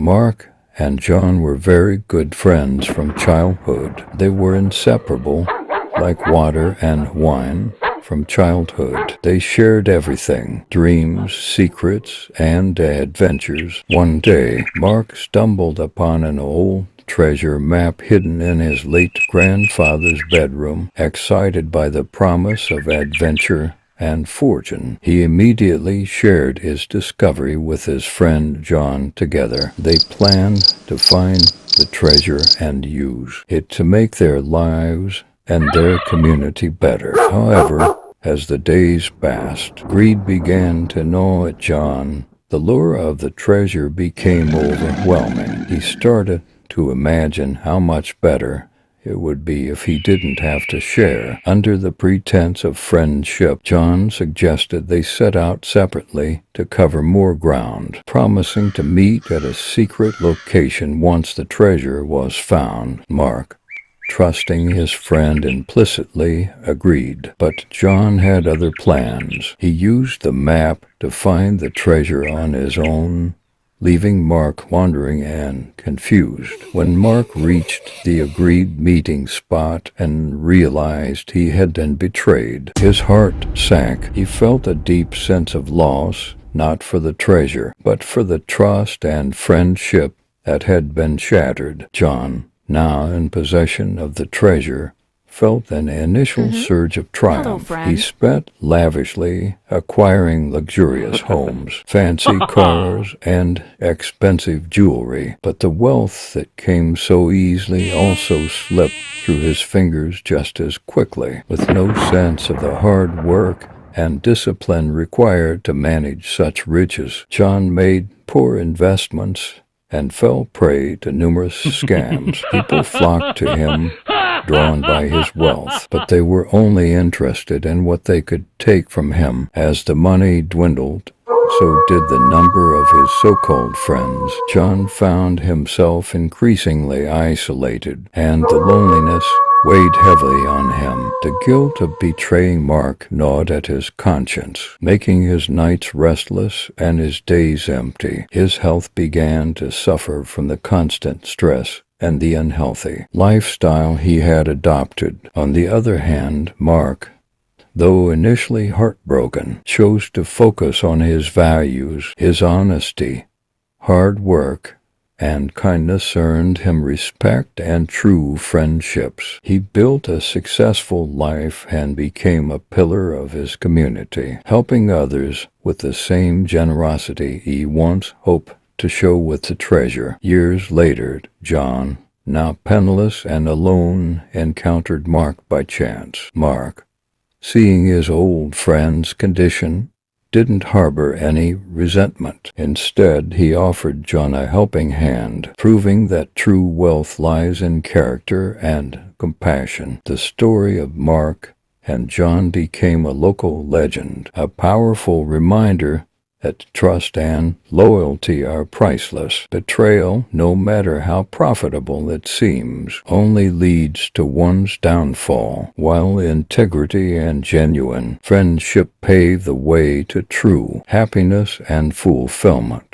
Mark and John were very good friends from childhood. They were inseparable, like water and wine. From childhood, they shared everything: dreams, secrets, and adventures. One day, Mark stumbled upon an old treasure map hidden in his late grandfather's bedroom. Excited by the promise of adventure and fortune, he immediately shared his discovery with his friend John. Together, they planned to find the treasure and use it to make their lives and their community better. However, as the days passed, greed began to gnaw at John. The lure of the treasure became overwhelming. He started to imagine how much better it would be if he didn't have to share. Under the pretense of friendship, John suggested they set out separately to cover more ground, promising to meet at a secret location once the treasure was found. Mark, trusting his friend implicitly, agreed. But John had other plans. He used the map to find the treasure on his own, leaving Mark wandering and confused. When Mark reached the agreed meeting spot and realized he had been betrayed, his heart sank. He felt a deep sense of loss, not for the treasure, but for the trust and friendship that had been shattered. John, now in possession of the treasure, felt an initial surge of triumph. He spent lavishly, acquiring luxurious homes, fancy cars, and expensive jewelry. But the wealth that came so easily also slipped through his fingers just as quickly. With no sense of the hard work and discipline required to manage such riches, John made poor investments and fell prey to numerous scams. People flocked to him, drawn by his wealth, but they were only interested in what they could take from him. As the money dwindled, so did the number of his so-called friends. John found himself increasingly isolated, and the loneliness weighed heavily on him. The guilt of betraying Mark gnawed at his conscience, making his nights restless and his days empty. His health began to suffer from the constant stress and the unhealthy lifestyle he had adopted. On the other hand, Mark, though initially heartbroken, chose to focus on his values. His honesty, hard work, and kindness earned him respect and true friendships. He built a successful life and became a pillar of his community, helping others with the same generosity he once hoped to show with the treasure. Years later, John, now penniless and alone, encountered Mark by chance. Mark, seeing his old friend's condition, didn't harbor any resentment. Instead, he offered John a helping hand, proving that true wealth lies in character and compassion. The story of Mark and John became a local legend, a powerful reminder that trust and loyalty are priceless. Betrayal, no matter how profitable it seems, only leads to one's downfall, while integrity and genuine friendship pave the way to true happiness and fulfillment.